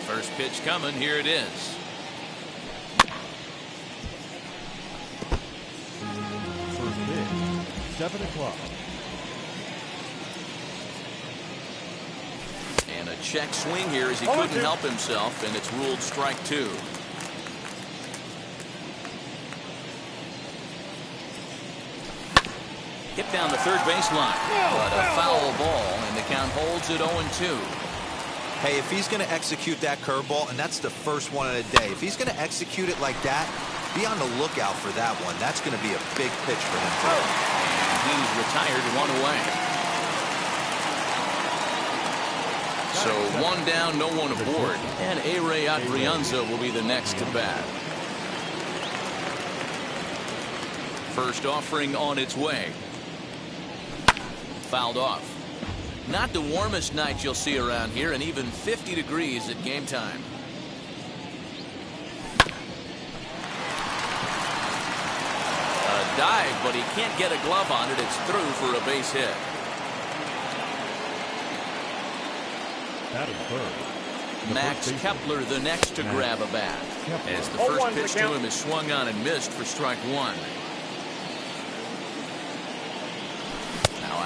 First pitch coming. Here it is. First pitch, 7 o'clock. And a check swing here as he couldn't help himself, and it's ruled strike 2. Hit down the third baseline, but a foul ball, and the count holds at 0-2. Hey, if he's going to execute that curveball, and that's the first one of the day, if he's going to execute it like that, be on the lookout for that one. That's going to be a big pitch for him today. And he's retired 1 away. So 1 down, no one aboard, and A-Ray Adrianza will be the next to bat. First offering on its way. Fouled off. Not the warmest night you'll see around here, and even 50 degrees at game time. A dive, but he can't get a glove on it. It's through for a base hit. Batting third, Max Kepler the next to grab a bat, as the first pitch to him is swung on and missed for strike 1.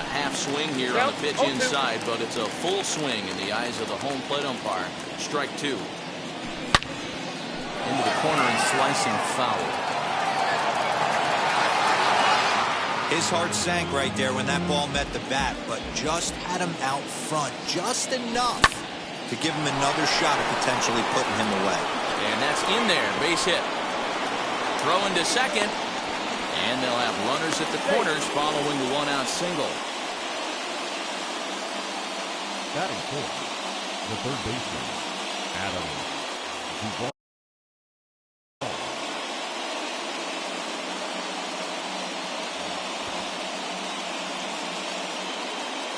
Half swing here on the pitch inside, but it's a full swing in the eyes of the home plate umpire. Strike 2. Into the corner and slicing foul. His heart sank right there when that ball met the bat, but just had him out front just enough to give him another shot at potentially putting him away. And that's in there. Base hit. Throw into second. And they'll have runners at the corners following the 1-out single. Batting fourth, the third baseman, Adam Duvall.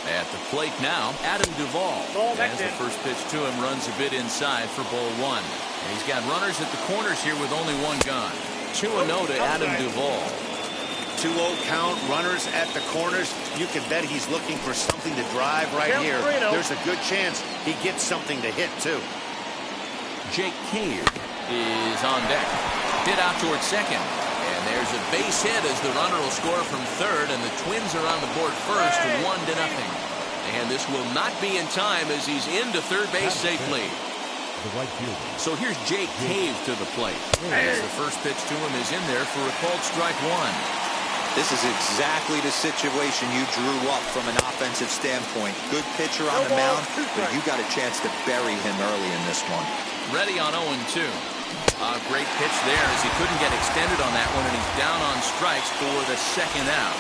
At the plate now, Adam Duvall. As the first pitch to him runs a bit inside for ball 1. And he's got runners at the corners here with only 1 gone. 2-0 to Adam Duvall. 2-0 count, runners at the corners. You can bet he's looking for something to drive right here. There's a good chance he gets something to hit, too. Jake Cave is on deck. Hit out towards second. And there's a base hit as the runner will score from third, and the Twins are on the board first, 1-0. And this will not be in time as he's into third base safely. The right fielder. So here's Jake Cave to the plate. As the first pitch to him is in there for a called strike 1. This is exactly the situation you drew up from an offensive standpoint. Good pitcher on the mound, but you got a chance to bury him early in this one. Ready on 0-2. A great pitch there as he couldn't get extended on that one, and he's down on strikes for the second out.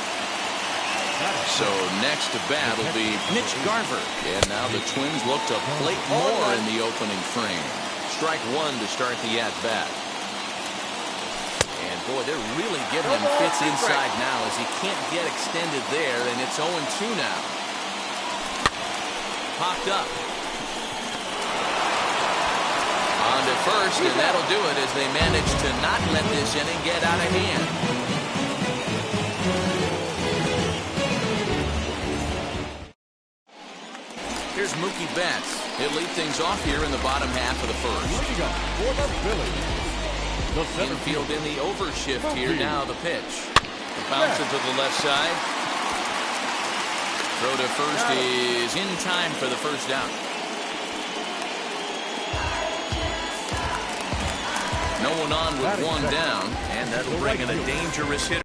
So next to bat will be Mitch Garver. And now the Twins look to plate more in the opening frame. Strike 1 to start the at-bat. And boy, they're really giving him fits inside now as he can't get extended there, and it's 0-2 now. Popped up. On to first, and that'll do it as they manage to not let this inning get out of hand. Here's Mookie Betts. He'll lead things off here in the bottom half of the first. Infield in the overshift here. Now the pitch. Bounce it to the left side. Throw to first is in time for the first down. No one on with 1 down, and that'll bring in a dangerous hitter.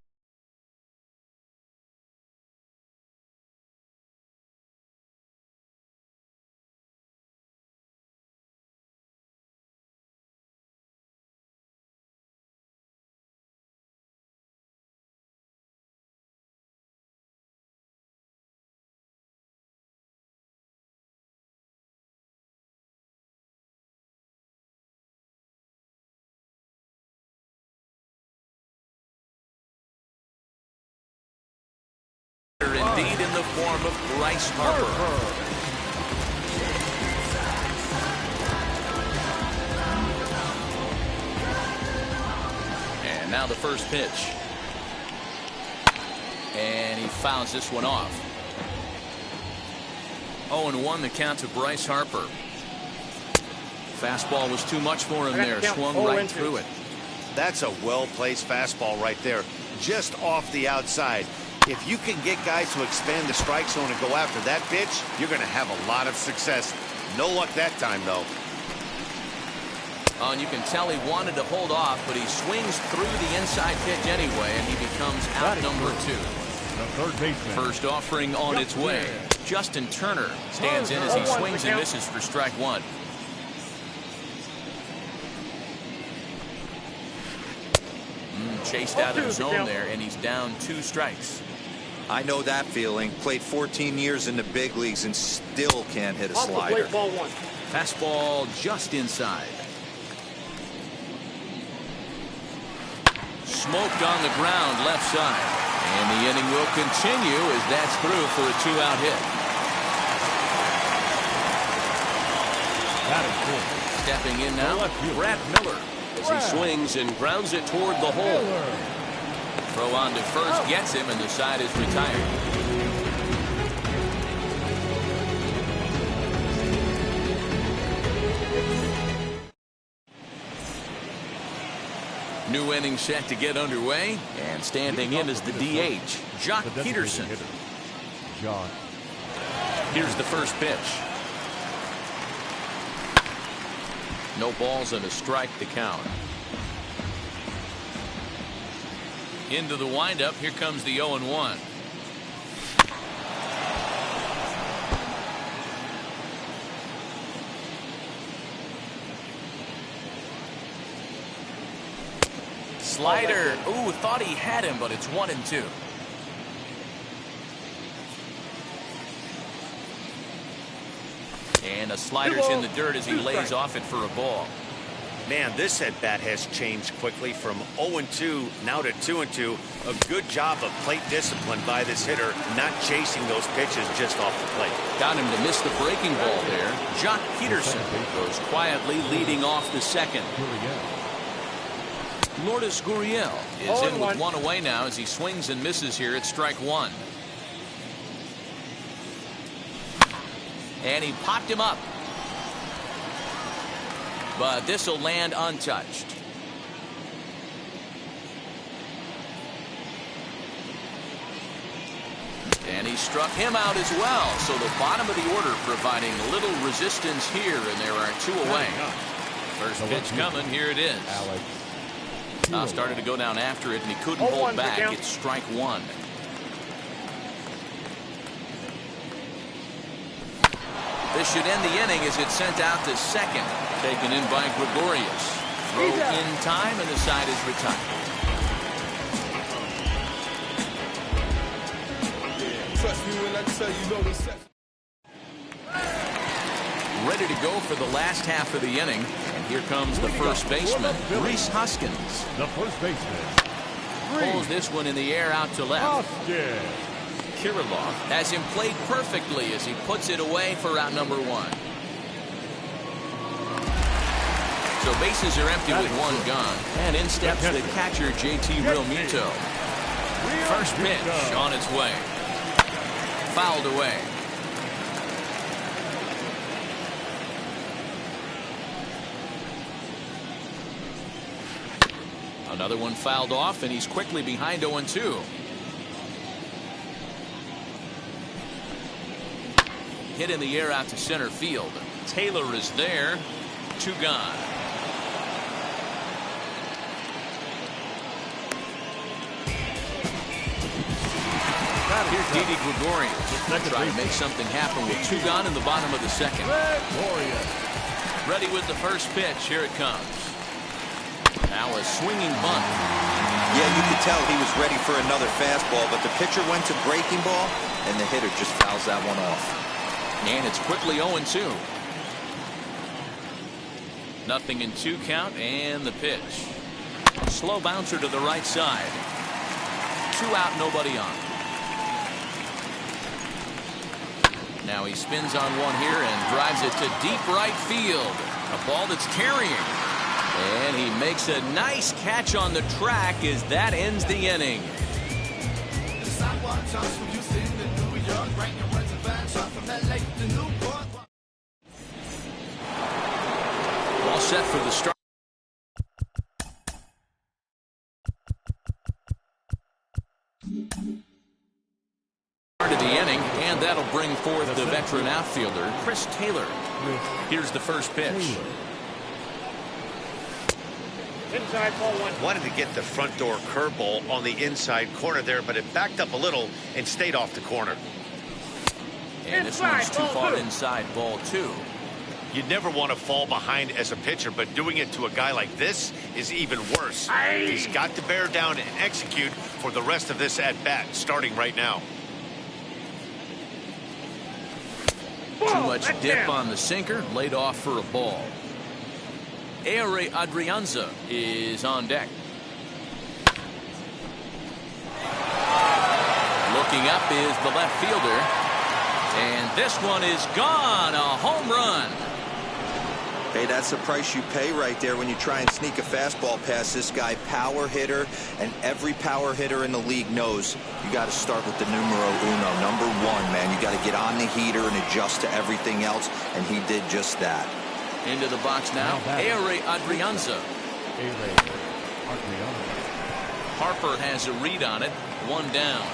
Indeed, in the form of Bryce Harper. And now the first pitch. And he fouls this one off. 0-1 the count to Bryce Harper. Fastball was too much for him there. Swung right through it. That's a well-placed fastball right there, just off the outside. If you can get guys to expand the strike zone and go after that pitch, you're going to have a lot of success. No luck that time, though. And you can tell he wanted to hold off, but he swings through the inside pitch anyway, and he becomes out number 2. The third baseman. First offering on its way. Justin Turner stands in as he swings and misses for strike 1. Chased out of the zone there, and he's down 2 strikes. I know that feeling. Played 14 years in the big leagues and still can't hit a slider. Fastball just inside. Smoked on the ground left side. And the inning will continue as that's through for a 2-out hit. Stepping in now, Brad Miller, as he swings and grounds it toward the hole. Throw on to first gets him, and the side is retired. New inning set to get underway, and standing in is the DH, Jock Peterson. Here's the first pitch. No balls and a strike to count. Into the windup. Here comes the 0-1. Slider. Ooh, thought he had him, but it's 1-2. And a slider's in the dirt as he lays off it for a ball. Man, this at-bat has changed quickly from 0-2 now to 2-2. A good job of plate discipline by this hitter, not chasing those pitches just off the plate. Got him to miss the breaking ball there. Jock Peterson goes quietly leading off the second. Lourdes Gurriel is in with 1 away now as he swings and misses here at strike 1. And he popped him up. But this will land untouched. And he struck him out as well. So the bottom of the order providing little resistance here, and there are 2 away. First pitch coming. Here it is. Started to go down after it, and he couldn't hold back. It's strike 1. This should end the inning as it's sent out to second. Taken in by Gregorius. Throw in time, and the side is retired. Trust me when I tell you know what's up. Ready to go for the last half of the inning. And here comes the first baseman, Rhys Hoskins. The first baseman. Pulls this one in the air out to left. Kirilloff has him played perfectly as he puts it away for out number 1. So bases are empty with 1 gone. And in steps the catcher, JT Realmuto. First pitch on its way. Fouled away. Another one fouled off, and he's quickly behind 0-2. Hit in the air out to center field. Taylor is there. 2 gone. Here's Didi Gregorius. Try to make something happen with 2 gone in the bottom of the second. Ready with the first pitch. Here it comes. Now a swinging bunt. Yeah, you could tell he was ready for another fastball, but the pitcher went to breaking ball, and the hitter just fouls that one off. And it's quickly 0-2. Nothing in 2 count, and the pitch. Slow bouncer to the right side. 2 out, nobody on. Now he spins on one here and drives it to deep right field. A ball that's carrying. And he makes a nice catch on the track as that ends the inning. set for the start of the inning, and that'll bring forth the veteran outfielder, Chris Taylor. Here's the first pitch. Inside ball one. Wanted to get the front door curveball on the inside corner there, but it backed up a little and stayed off the corner. And this one's too far inside, ball two. You'd never want to fall behind as a pitcher, but doing it to a guy like this is even worse. He's got to bear down and execute for the rest of this at-bat, starting right now. Too much dip on the sinker, laid off for a ball. Ehire Adrianza is on deck. Looking up is the left fielder. And this one is gone. A home run. Hey, that's the price you pay right there when you try and sneak a fastball past this guy. Power hitter, and every power hitter in the league knows you got to start with the numero uno, number one, man. You got to get on the heater and adjust to everything else, and he did just that. Into the box now, Ehire Adrianza. Harper has a read on it. One down.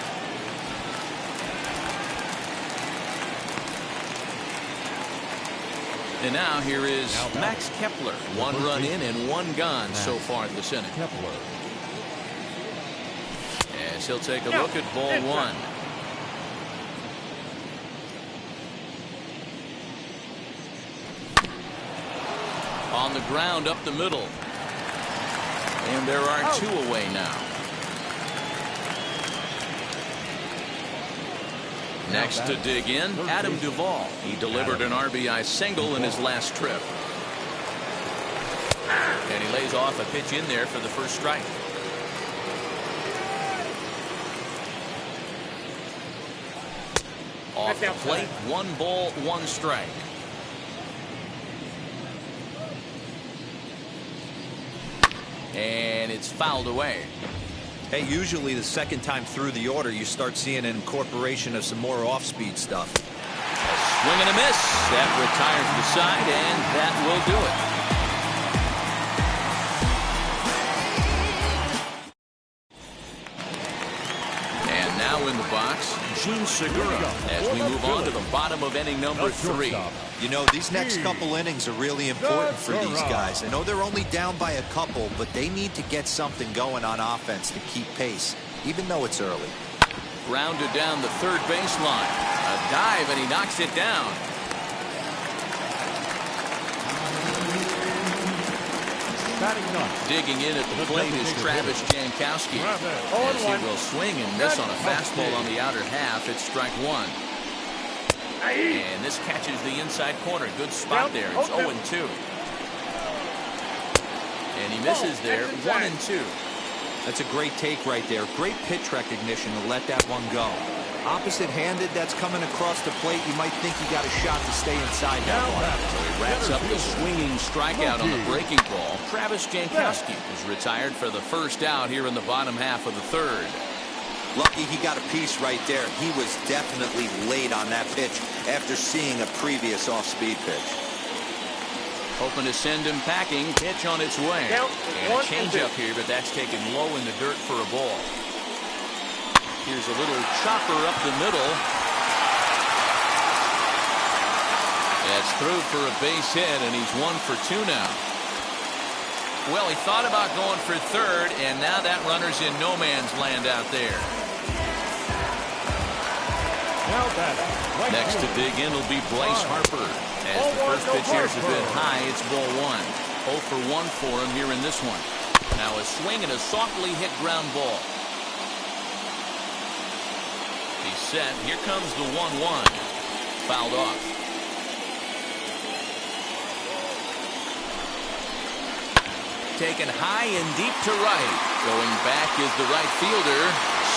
And now here is Max Kepler. One run in and one gone so far in this inning. As he'll take a look at ball one. On the ground up the middle. And there are two away now. Next to dig in, Adam Duvall. He delivered an RBI single in his last trip. And he lays off a pitch in there for the first strike. Off the plate, 1 ball, 1 strike. And it's fouled away. Hey, usually the second time through the order, you start seeing an incorporation of some more off-speed stuff. A swing and a miss. That retires the side, and that will do it. And now in the box, Gene Segura, as we move on to the bottom of inning number 3. You know, these next couple innings are really important for these guys. I know they're only down by a couple, but they need to get something going on offense to keep pace, even though it's early. Grounded down the third baseline. A dive, and he knocks it down. Digging in at the plate is Travis Jankowski. As he will swing and miss on a fastball on the outer half. It's strike 1. And this catches the inside corner. Good spot there. It's 0-2. And he misses there. 1-2. That's a great take right there. Great pitch recognition to let that one go. Opposite-handed, that's coming across the plate. You might think you got a shot to stay inside that one. So he wraps up the swinging strikeout on the breaking ball. Travis Jankowski is retired for the first out here in the bottom half of the third. Lucky he got a piece right there. He was definitely late on that pitch after seeing a previous off-speed pitch. Hoping to send him packing. Pitch on its way. And a change-up here, but that's taken low in the dirt for a ball. Here's a little chopper up the middle. That's through for a base hit, and he's 1 for 2 now. Well, he thought about going for third, and now that runner's in no man's land out there. Next to dig in will be Bryce Harper. As the first pitch here has been high, it's ball 1. 0 for 1 for him here in this one. Now a swing and a softly hit ground ball. He's set. Here comes the 1-1. Fouled off. Taken high and deep to right. Going back is the right fielder.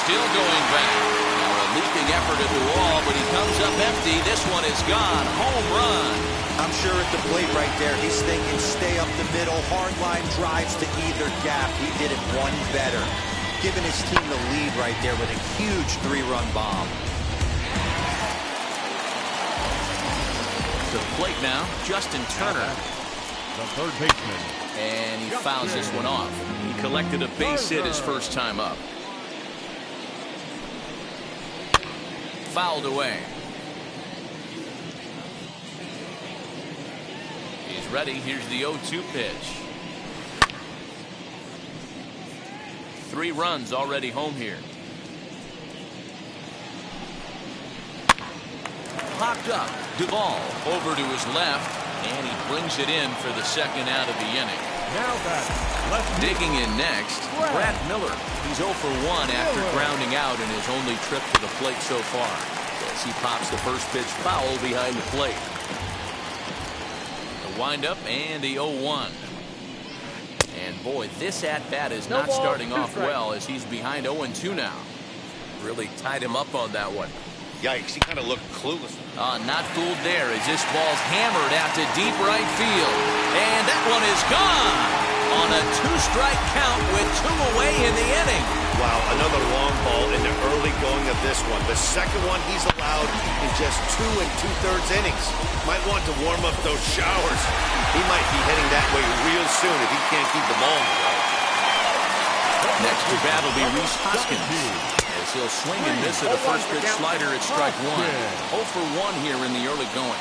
Still going back. Now a leaping effort at the wall, but he comes up empty. This one is gone. Home run. I'm sure at the plate right there, he's thinking stay up the middle. Hard line drives to either gap. He did it one better. Giving his team the lead right there with a huge 3-run bomb. To the plate now, Justin Turner. The third baseman. And he fouls this one off. He collected a base hit his first time up. Fouled away. He's ready. Here's the 0-2 pitch. 3 runs already home here. Popped up. Duvall over to his left, and he brings it in for the second out of the inning. Now back. Left Digging in next, Brad Miller. He's 0 for 1 after grounding out in his only trip to the plate so far. As he pops the first pitch foul behind the plate. The windup and the 0-1. And boy, this at-bat is not starting off well as he's behind 0-2 now. Really tied him up on that one. Yikes, he kind of looked clueless. Not fooled there as this ball's hammered out to deep right field. And that one is gone on a 2-strike count with 2 away in the inning. Wow, another long ball in the early going of this one. The second one he's allowed in just 2 2/3 innings. Might want to warm up those showers. He might be heading that way real soon if he can't keep the ball in the way. Next to bat will be Rhys Hoskins. As he'll swing and miss at a first pitch slider at strike 1. 0 for 1 here in the early going.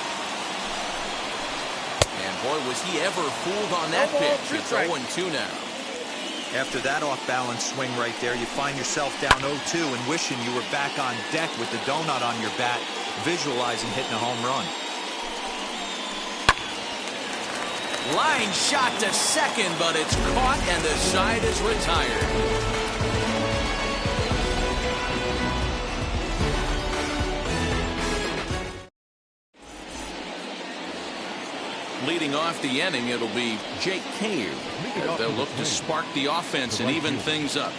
And boy, was he ever fooled on that pitch. It's 0-2 now. After that off-balance swing right there, you find yourself down 0-2 and wishing you were back on deck with the donut on your bat, visualizing hitting a home run. Line shot to second, but it's caught and the side is retired. Leading off the inning, it'll be Jake Cave. They'll look to spark the offense and even things up.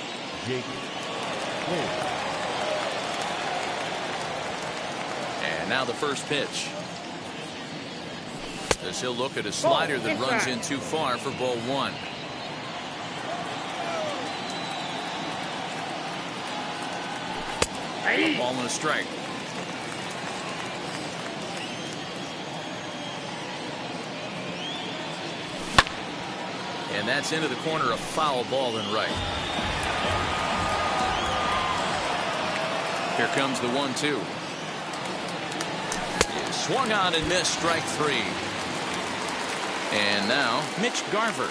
And now the first pitch. As he'll look at a slider that runs in too far for ball 1. A ball and a strike. And that's into the corner, a foul ball and right. Here comes the 1-2. Swung on and missed, strike 3. And now Mitch Garver.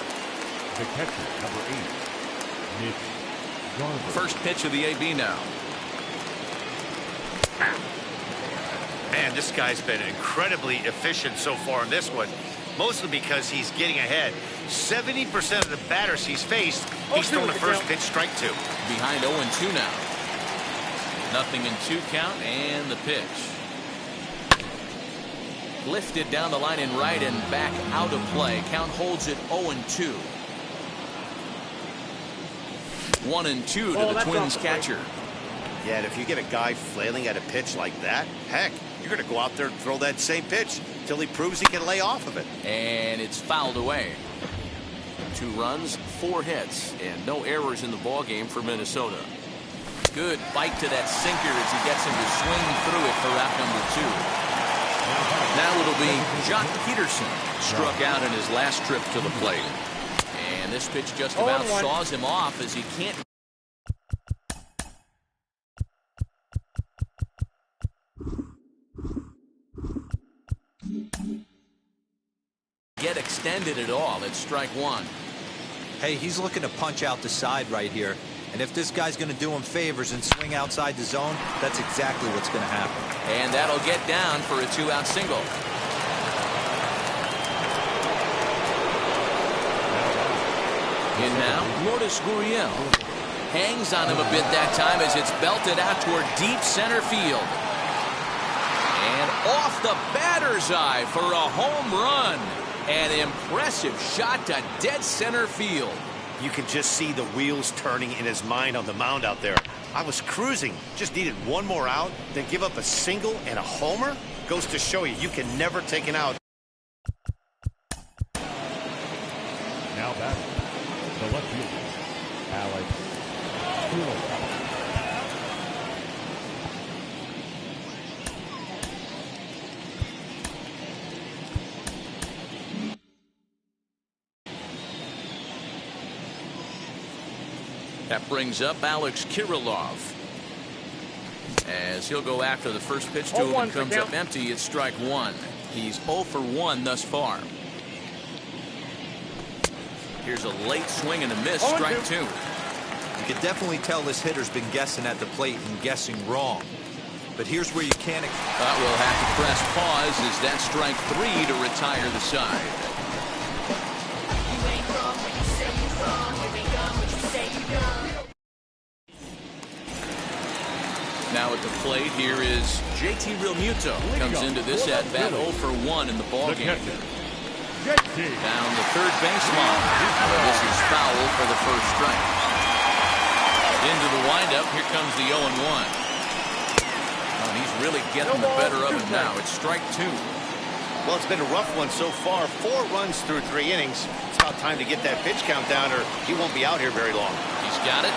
The catcher, number 8. Mitch Garver. First pitch of the AB now. Man, this guy's been incredibly efficient so far in this one. Mostly because he's getting ahead. 70% of the batters he's faced, he's thrown a first pitch strike 2. Behind 0-2 now. Nothing in 2 count and the pitch. Lifted down the line in right and back out of play. Count holds it 0-2. 1-2 to the Twins catcher. Yeah, and if you get a guy flailing at a pitch like that, heck, you're going to go out there and throw that same pitch until he proves he can lay off of it. And it's fouled away. 2 runs, 4 hits, and no errors in the ballgame for Minnesota. Good bite to that sinker as he gets him to swing through it for out number 2. Now it'll be Jock Peterson, struck out in his last trip to the plate. And this pitch just about saws him off as he can't get extended at all. It's strike 1. Hey, he's looking to punch out the side right here. And if this guy's going to do him favors and swing outside the zone, that's exactly what's going to happen. And that'll get down for a 2-out single. In now, Lourdes Gurriel. Hangs on him a bit that time as it's belted out toward deep center field. And off the batter's eye for a home run. An impressive shot to dead center field. You can just see the wheels turning in his mind on the mound out there. I was cruising, just needed one more out, then give up a single and a homer. Goes to show you can never take an out. Now back. The left fielder, Alex. That brings up Alex Kirilov. As he'll go after the first pitch to him and comes up empty. It's strike one. He's 0 for 1 thus far. Here's a late swing and a miss. Strike two. You can definitely tell this hitter's been guessing at the plate and guessing wrong. But here's where you can't. We'll have to press pause as that strike three to retire the side. Now at the plate, here is JT Realmuto. Comes into this at bat 0 for 1 in the ballgame. Down the third baseline. This is foul for the first strike. Into the windup. Here comes the 0-1. He's really getting the better of it now. It's strike two. Well, it's been a rough one so far. 4 runs through 3 innings. It's about time to get that pitch count down, or he won't be out here very long. He's got it,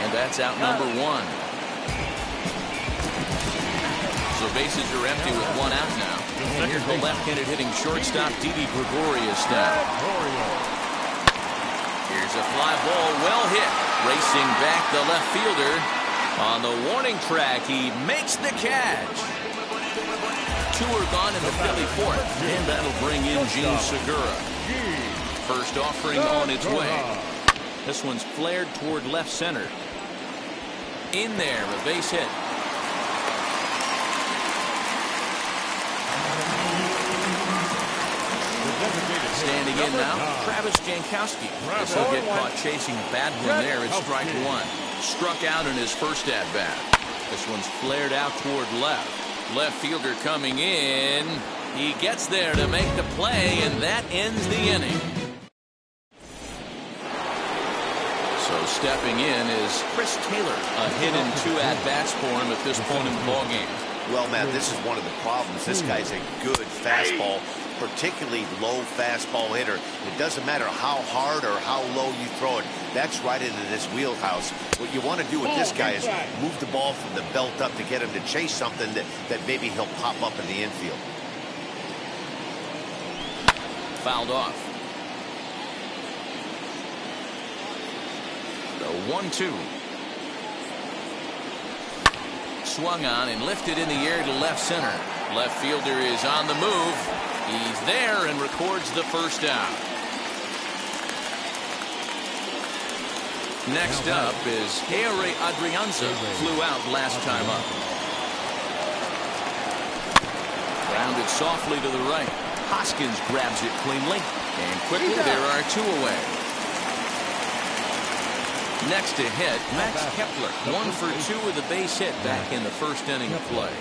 and that's out number 1. So bases are empty with 1 out now. And here's the left-handed hitting shortstop, Didi Gregorius now. Here's a fly ball, well hit. Racing back the left fielder. On the warning track, he makes the catch. 2 are gone in the Philly fourth. And that'll bring in Gene Segura. First offering on its way. This one's flared toward left center. In there, a base hit. Standing in now, Travis Jankowski. This will get caught chasing a bad one there at strike one. Struck out in his first at-bat. This one's flared out toward left. Left fielder coming in. He gets there to make the play, and that ends the inning. So stepping in is Chris Taylor. A hit in 2 at-bats for him at this point in the ballgame. Well, Matt, this is one of the problems. This guy's a good fastball, particularly low fastball hitter. It doesn't matter how hard or how low you throw it. That's right into this wheelhouse. What you want to do with this guy is move the ball from the belt up to get him to chase something that maybe he'll pop up in the infield. Fouled off. The 1-2. Swung on and lifted in the air to left center. Left fielder is on the move. He's there and records the first out. Next up is Harry Adrianza. Flew out last time up. Grounded softly to the right. Hoskins grabs it cleanly. And quickly there are 2 away. Next to hit, Max Kepler. 1 for 2 with a base hit back in the first inning of play.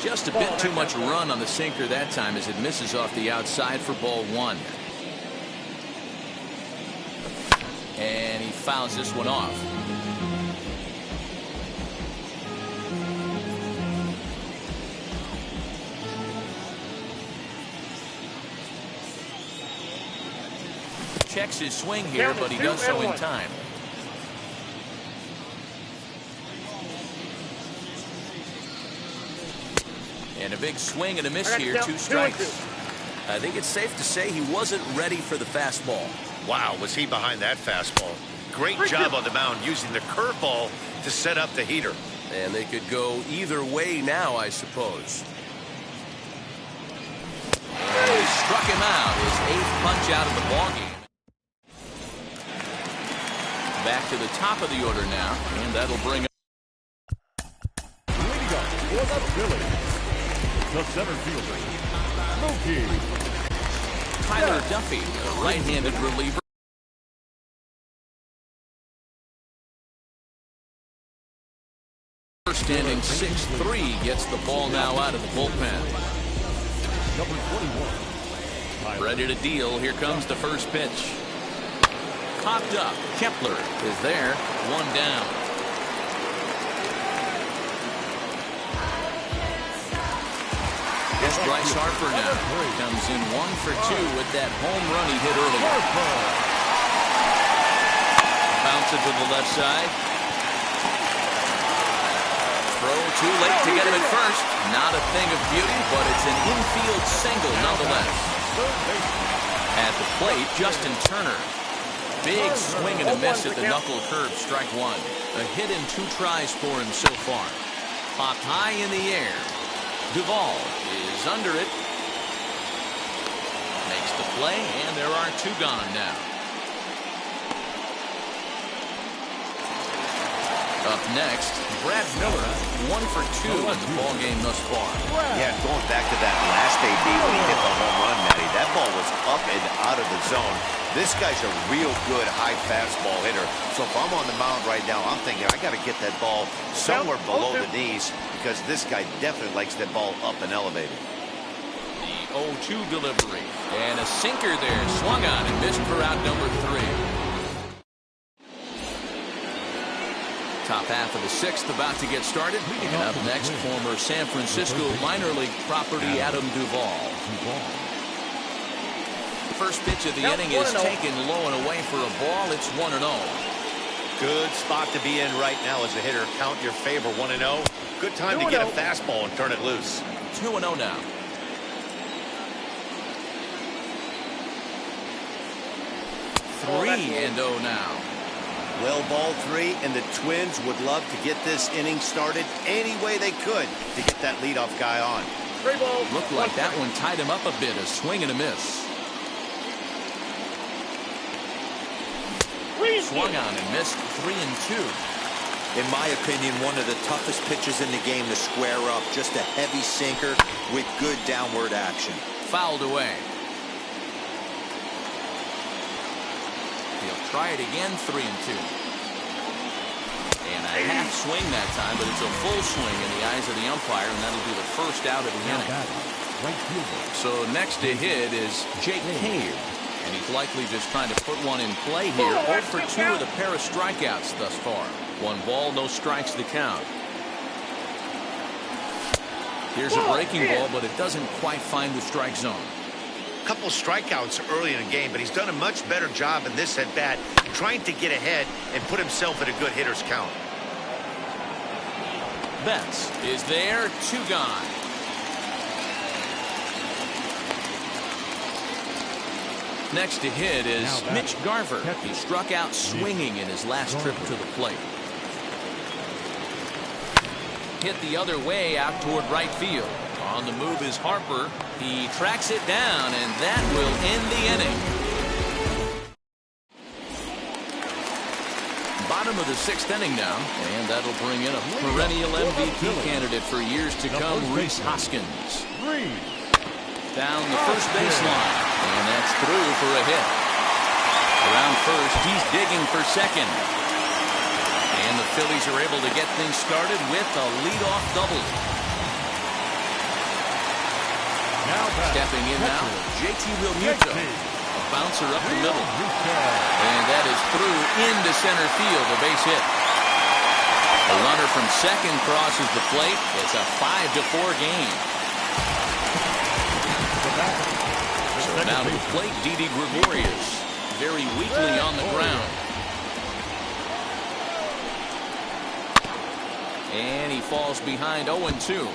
Just a bit too much run on the sinker that time as it misses off the outside for ball 1. And he fouls this one off. Checks his swing here, but he does so in time. And a big swing and a miss here, 2 strikes. I think it's safe to say he wasn't ready for the fastball. Wow, was he behind that fastball. Great job on the mound using the curveball to set up the heater. And they could go either way now, I suppose. And he struck him out, his 8th punch out of the ballgame. Back to the top of the order now, and that'll bring up. Leading up for the Phillies, the center fielder, Mookie. Tyler Duffy, a right-handed reliever. Standing 6'3", gets the ball now out of the bullpen. Number 21. Ready to deal. Here comes the first pitch. Popped up. Kepler is there. 1 down. Here's Bryce Harper now. Comes in 1 for 2 with that home run he hit earlier. Bounce it to the left side. Throw too late to get him at first. Not a thing of beauty, but it's an infield single nonetheless. At the plate, Justin Turner. Big swing and a miss at the knuckle curve, strike one. A hit in 2 tries for him so far. Popped high in the air. Duvall is under it. Makes the play, and there are 2 gone now. Up next, Brad Miller, 1 for 2 in the ball game thus far. Yeah, going back to that last AB when he hit the home run, Matty, that ball was up and out of the zone. This guy's a real good high fastball hitter. So if I'm on the mound right now, I'm thinking I got to get that ball somewhere below the knees because this guy definitely likes that ball up and elevated. The 0-2 delivery, and a sinker there, swung on and missed for out number 3. Top half of the 6th about to get started. And up next, former San Francisco minor league property Adam Duvall. First pitch of the inning is taken low and away for a ball. It's 1-0. Good spot to be in right now as a hitter. Count your favor, 1-0. Good time to get a fastball and turn it loose. 2-0 now. 3-0 now. Well, ball 3, and the Twins would love to get this inning started any way they could to get that leadoff guy on. Looked like that one tied him up a bit. A swing and a miss. Swung on and missed. 3-2. In my opinion, one of the toughest pitches in the game to square up. Just a heavy sinker with good downward action. Fouled away. He'll try it again. 3-2. And a half swing that time, but it's a full swing in the eyes of the umpire, and that'll be the first out of the inning. So next to hit is Jake Cave. And he's likely just trying to put one in play here. 0 for 2 with a pair of strikeouts thus far. 1 ball, no strikes to count. Here's a breaking ball, but it doesn't quite find the strike zone. Couple strikeouts early in the game, but he's done a much better job in this at bat, trying to get ahead and put himself at a good hitter's count. Betts is there. 2 gone. Next to hit is Mitch Garver. He struck out swinging in his last trip to the plate. Hit the other way out toward right field. On the move is Harper. He tracks it down, and that will end the inning. Bottom of the 6th inning now, and that'll bring in a perennial MVP candidate for years to come, Rhys Hoskins. Down the first baseline, and that's through for a hit. Around first, he's digging for second. And the Phillies are able to get things started with a leadoff double. Stepping in now, JT Realmuto. A bouncer up the middle. And that is through into center field, a base hit. A runner from second crosses the plate. It's a 5-4 game. So now to the plate, Didi Gregorius. Very weakly on the ground. And he falls behind 0-2.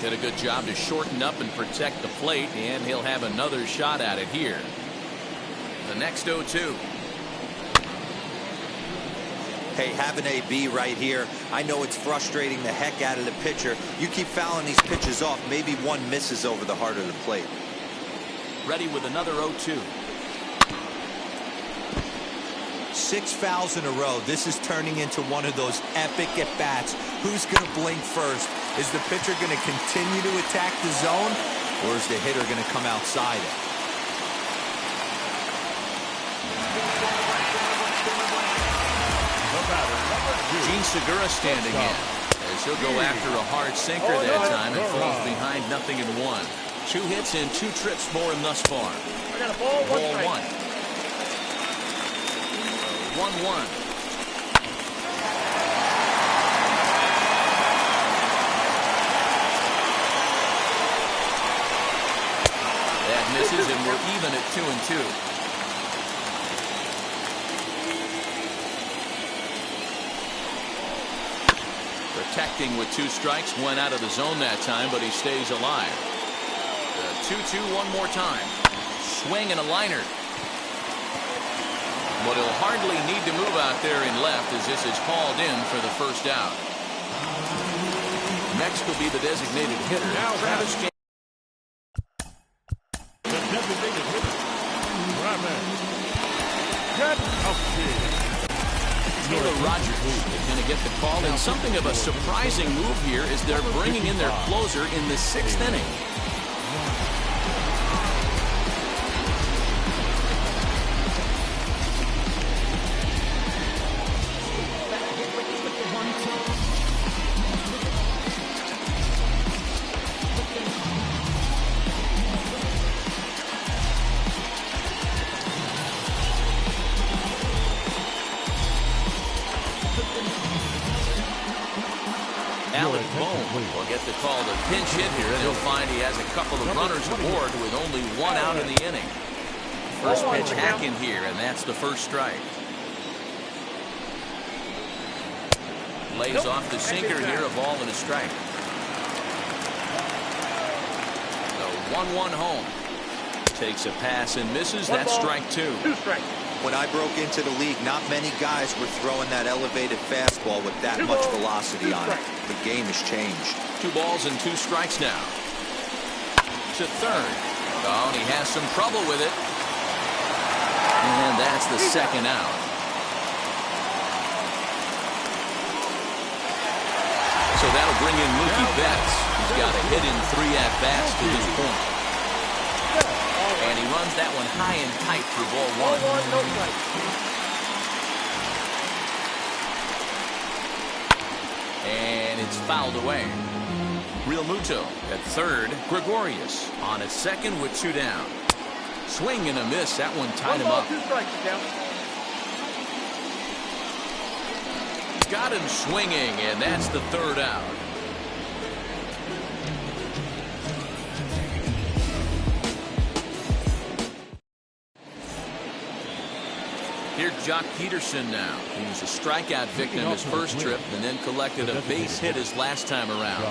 Did a good job to shorten up and protect the plate, and he'll have another shot at it here. The next 0-2. Hey, have an AB right here. I know it's frustrating the heck out of the pitcher. You keep fouling these pitches off, maybe one misses over the heart of the plate. Ready with another 0-2. 6 fouls in a row. This is turning into one of those epic at-bats. Who's going to blink first? Is the pitcher going to continue to attack the zone, or is the hitter going to come outside it? Gene Segura standing in, as he'll go after a hard sinker that time and falls behind 0-1. 2 hits and 2 trips for him thus far. Ball 1. 1-1. That misses, and we're even at 2-2. Protecting with 2 strikes, went out of the zone that time, but he stays alive. 2-2 one more time. Swing and a liner. But he'll hardly need to move out there in left as this is called in for the first out. Next will be the designated hitter, Travis James. The designated hitter, Travis. Get up here. Taylor Rogers is going to get the call, and something of a surprising move here is they're bringing in their closer in the 6th inning. Alex Bone will get the call to pinch hit here, and he'll find he has a couple of runners aboard with only one out in the inning. First pitch hacking here, and that's the first strike. Lays off the sinker here, a ball and a strike. The 1-1 home. Takes a pass and misses. That's strike 2. 2 strikes. When I broke into the league, not many guys were throwing that elevated fastball with that much velocity on it. The game has changed. 2 balls and 2 strikes now. To third. Oh, and he has some trouble with it. And that's the second out. So that'll bring in Mookie Betts. He's got a hit in 3 at-bats to this point. And he runs that one high and tight for ball 1. No strike. And it's fouled away. Real Muto at third. Gregorius on at second with 2 down. Swing and a miss. That one tied him up. 2 strikes down. Got him swinging, and that's the 3rd out. Here's Jock Peterson now. He was a strikeout victim his first trip and then collected a base hit his last time around.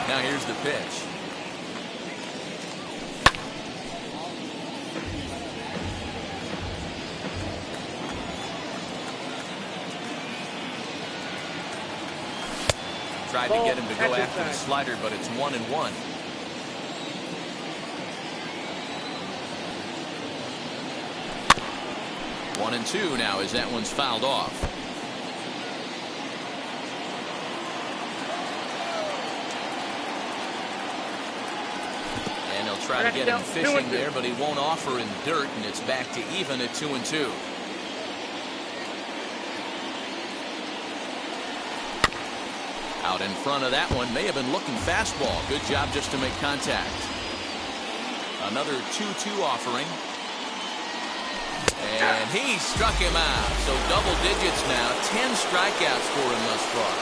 Now here's the pitch. Tried to get him to go after the slider, but it's 1-1. One and 2 now as that one's fouled off. And he'll try to get him fishing there, but he won't offer in dirt, and it's back to even at 2-2. Out in front of that one, may have been looking fastball. Good job just to make contact. Another 2-2 offering. And he struck him out. So double digits now. 10 strikeouts for him thus far.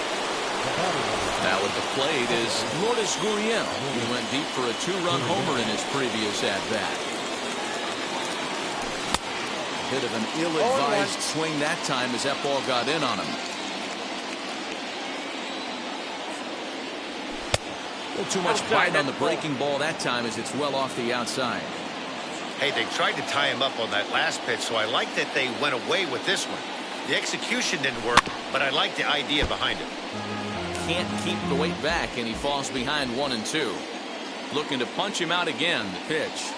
Now at the plate is Lourdes Gurriel. He went deep for a 2-run homer in his previous at-bat. Bit of an ill-advised swing that time as that ball got in on him. A little too much bite on the breaking ball that time as it's well off the outside. Hey, they tried to tie him up on that last pitch, so I like that they went away with this one. The execution didn't work, but I like the idea behind it. Can't keep the weight back, and he falls behind 1-2. Looking to punch him out again. The pitch.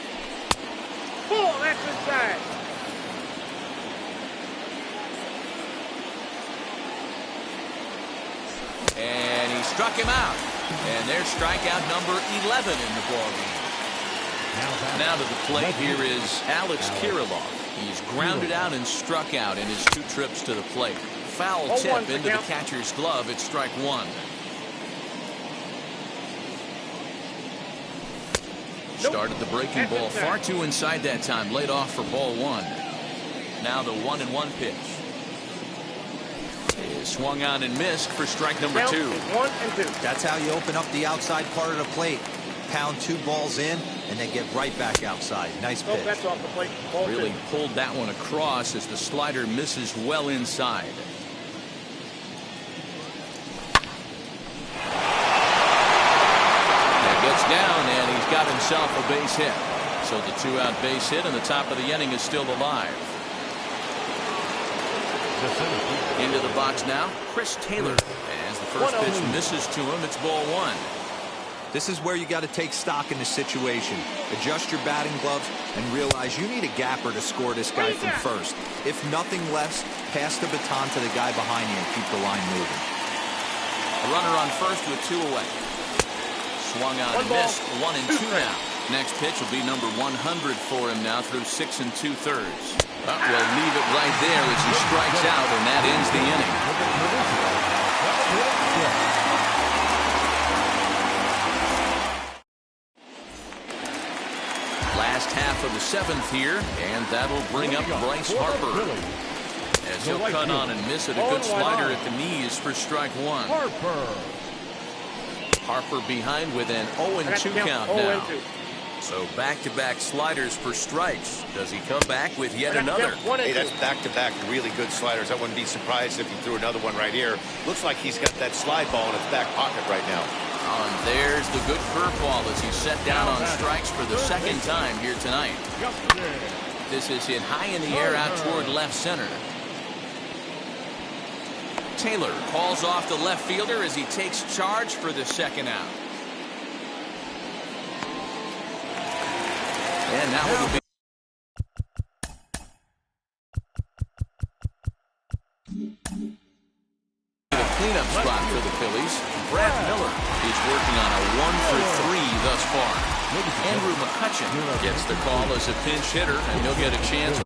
Pull, that's inside. And he struck him out. And there's strikeout number 11 in the ballgame. Now to the plate here is Alex Kirilloff. He's grounded out and struck out in his 2 trips to the plate. Foul tip into the catcher's glove. It's strike 1. Started the breaking ball far too inside that time. Laid off for ball 1. Now the 1-1 pitch. Is swung on and missed for strike number 2. 1-2. That's how you open up the outside part of the plate. Pound 2 balls in and then get right back outside. Nice pitch. That's off the plate. Ball Really 2. pulled that one across as the slider misses well inside. That gets down, and himself a base hit. So the 2-out base hit and the top of the inning is still alive. Into the box now, Chris Taylor. As the first pitch misses to him, it's ball 1. This is where you got to take stock in the situation. Adjust your batting gloves and realize you need a gapper to score this guy from first. If nothing less, pass the baton to the guy behind you and keep the line moving. A runner on first with 2 away. Swung out and missed. 1 and 2 now. Next pitch will be number 100 for him now through 6 2/3. We'll leave it right there as he strikes out, and that ends the inning. Last half of the 7th here, and that'll bring up Bryce Harper. As he'll cut on and miss it, a good slider at the knees for strike 1. Harper behind with an 0-2 count now. So back-to-back sliders for strikes. Does he come back with yet another? Hey, that's back-to-back really good sliders. I wouldn't be surprised if he threw another one right here. Looks like he's got that slide ball in his back pocket right now. And there's the good curveball as he's set down on strikes for the 2nd time here tonight. This is hit high in the air out toward left center. Taylor calls off the left fielder as he takes charge for the 2nd out. And now it'll be the cleanup spot for the Phillies. Brad Miller is working on a 1-for-3 thus far. Andrew McCutchen gets the call as a pinch hitter, and he'll get a chance.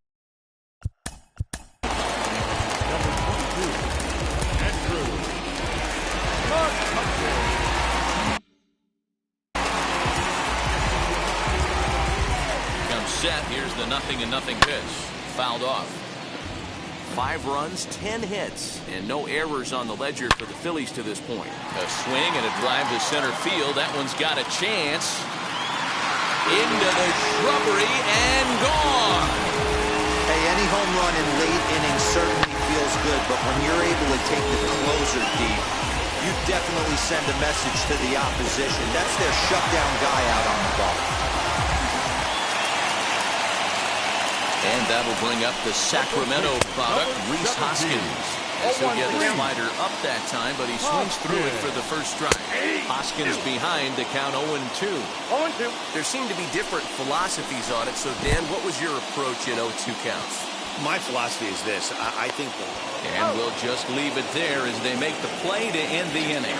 Set. Here's the 0-0 pitch. Fouled off. 5 runs, 10 hits, and no errors on the ledger for the Phillies to this point. A swing and a drive to center field. That one's got a chance. Into the shrubbery and gone. Hey, any home run in late innings certainly feels good, but when you're able to take the closer deep, you definitely send a message to the opposition. That's their shutdown guy out on the ball. And that'll bring up the Sacramento product, Rhys Hoskins. As he'll get the slider up that time, but he swings through it for the first strike. Hoskins behind to count 0-2. There seem to be different philosophies on it. So, Dan, what was your approach at 0-2 counts? My philosophy is this. I think... And we'll just leave it there as they make the play to end the inning.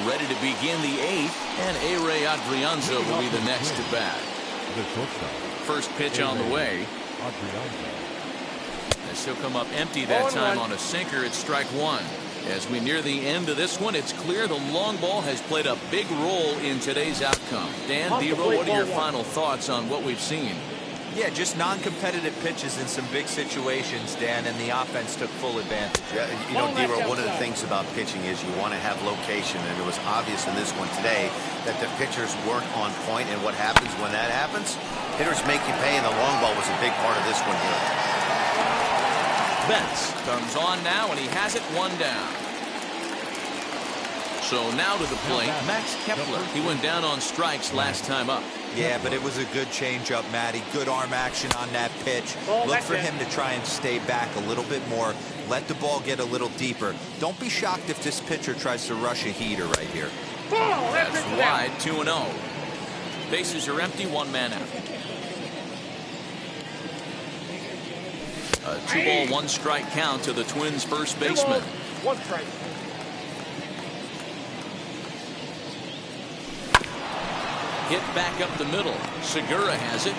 Ready to begin the 8th, and A-Ray Adrianza will be the next to bat. First pitch on the way. As he'll come up empty that time on a sinker at strike 1. As we near the end of this one, it's clear the long ball has played a big role in today's outcome. Dan, Dero, what are your final thoughts on what we've seen? Yeah, just non-competitive pitches in some big situations, Dan, and the offense took full advantage. Yeah, you know, Dero, one of the things about pitching is you want to have location, and it was obvious in this one today that the pitchers weren't on point, and what happens when that happens? Hitters make you pay, and the long ball was a big part of this one here. Betts comes on now, and he has it 1 down. So now to the plate, Max Kepler. He went down on strikes last time up. Yeah, but it was a good changeup, Matty. Good arm action on that pitch. Look for him to try and stay back a little bit more. Let the ball get a little deeper. Don't be shocked if this pitcher tries to rush a heater right here. That's wide, 2-0. Bases are empty, 1 man out. A 2-ball, 1 strike count to the Twins' first baseman. 1 strike. Hit back up the middle. Segura has it.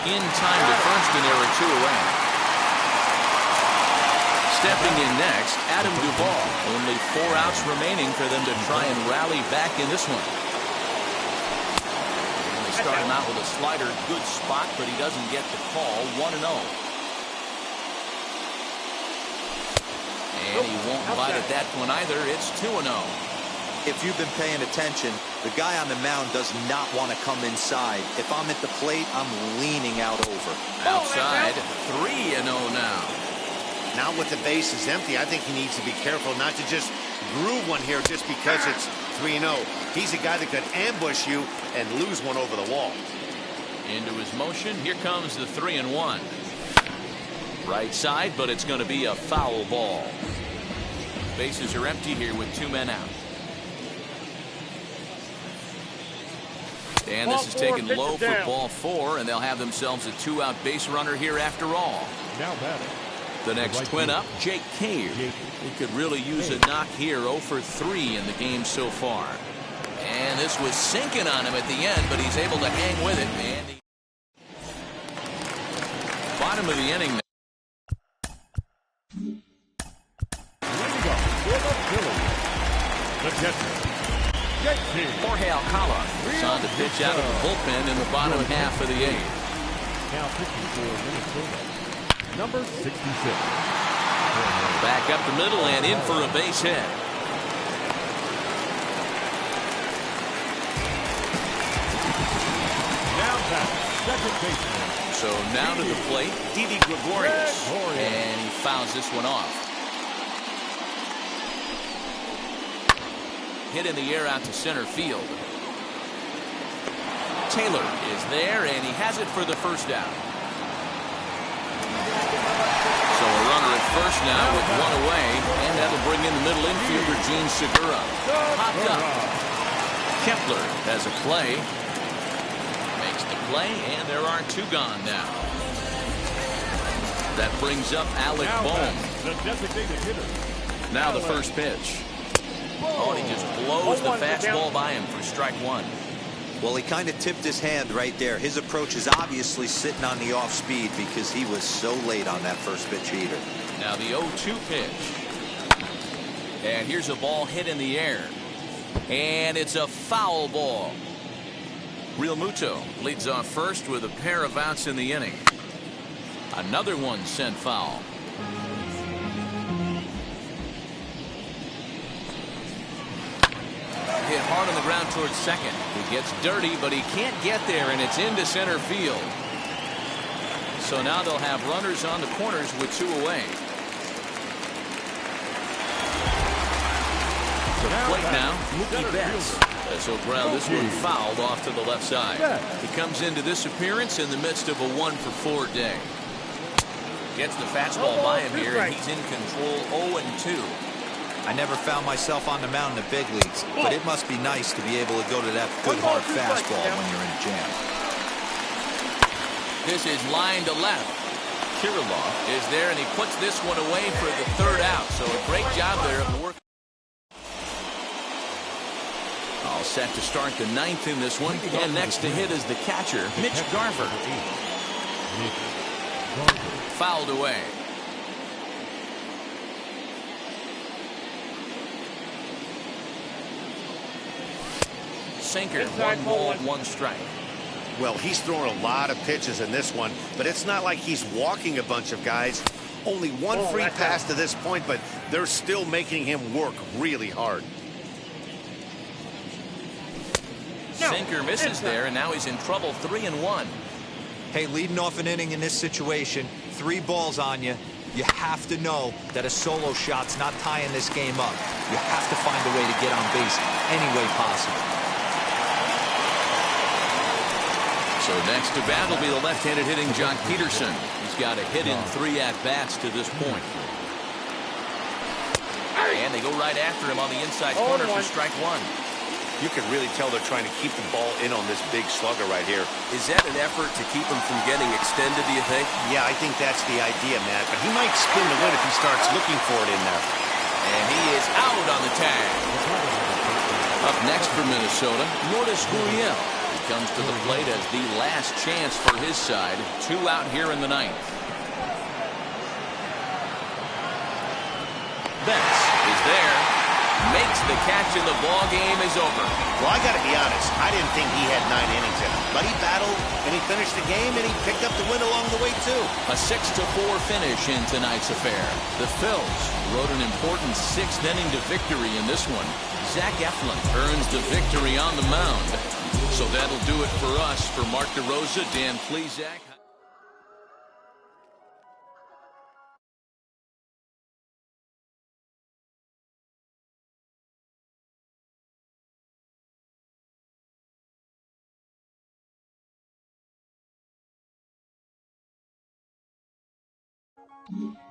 In time to first, and there are 2 away. Stepping in next, Adam Duvall. Only 4 outs remaining for them to try and rally back in this one. They start him out with a slider. Good spot, but he doesn't get the call. 1-0. And he won't bite at that one either. It's 2-0. If you've been paying attention, the guy on the mound does not want to come inside. If I'm at the plate, I'm leaning out over. Outside, 3-0 now. Now with the base is empty, I think he needs to be careful not to just groove one here just because it's 3-0. He's a guy that could ambush you and lose one over the wall. Into his motion. Here comes the 3-1. Right side, but it's going to be a foul ball. Bases are empty here with 2 men out. And this is taken low for ball 4, and they'll have themselves a 2-out base runner here after all. Now batting. The next twin up, Jake Cave. He could really use a knock here. 0 for 3 in the game so far. And this was sinking on him at the end, but he's able to hang with it. And bottom of the inning. The catcher, Jake Cave. Jorge Alcala is on to pitch out of the bullpen in the bottom half of the 8th. Now pitching for Minnesota, number 66. Back up the middle and in for a base hit. Now back, second baseman. So now to the plate, Didi Gregorius. And he fouls this one off. Hit in the air out to center field. Taylor is there, and he has it for the first out. So a runner at first now with 1 away, and that'll bring in the middle infielder, Gene Segura. Popped up. Kepler has a play. Makes the play, and there are 2 gone now. That brings up Alec Bohm. The designated hitter. Now the first pitch. Oh, and he just blows the fastball by him for strike 1. Well, he kind of tipped his hand right there. His approach is obviously sitting on the off speed because he was so late on that first pitch heater. Now the 0-2 pitch. And here's a ball hit in the air. And it's a foul ball. Real Muto leads off first with a pair of outs in the inning. Another one sent foul. Hit hard on the ground towards second. He gets dirty, but he can't get there, and it's into center field. So now they'll have runners on the corners with 2 away. The plate now, Mookie Betts. As he'll ground this one fouled off to the left side. He comes into this appearance in the midst of a 1-for-4 day. Gets the fastball by him here, and he's in control 0-2. I never found myself on the mound in the big leagues, but it must be nice to be able to go to that good hard fastball when you're in a jam. This is line to left. Kirilov is there, and he puts this one away for the 3rd out. So a great job there of the work. All set to start the 9th in this one. And next to hit is the catcher, Mitch Garver. Fouled away. Sinker, 1 ball, 1 strike. Well, he's throwing a lot of pitches in this one, but it's not like he's walking a bunch of guys. Only 1 free pass to this point, but they're still making him work really hard. Sinker misses there, and now he's in trouble. 3-1. Hey, leading off an inning in this situation, 3 balls on you. You have to know that a solo shot's not tying this game up. You have to find a way to get on base any way possible. So next to bat will be the left-handed hitting Jock Peterson. He's got a hit in 3 at-bats to this point. And they go right after him on the inside corner for strike 1. You can really tell they're trying to keep the ball in on this big slugger right here. Is that an effort to keep him from getting extended, do you think? Yeah, I think that's the idea, Matt. But he might spin the win if he starts looking for it in there. And he is out on the tag. Up next for Minnesota, Lourdes Gurriel. He comes to the plate as the last chance for his side. 2 out here in the 9th. Betts is there. Makes the catch, and the ball game is over. Well, I got to be honest. I didn't think he had 9 innings in him. But he battled, and he finished the game, and he picked up the win along the way, too. A 6-4 finish in tonight's affair. The Phils rode an important 6th inning to victory in this one. Zach Eflin earns the victory on the mound. So that'll do it for us. For Mark DeRosa, Dan Plesac. 2.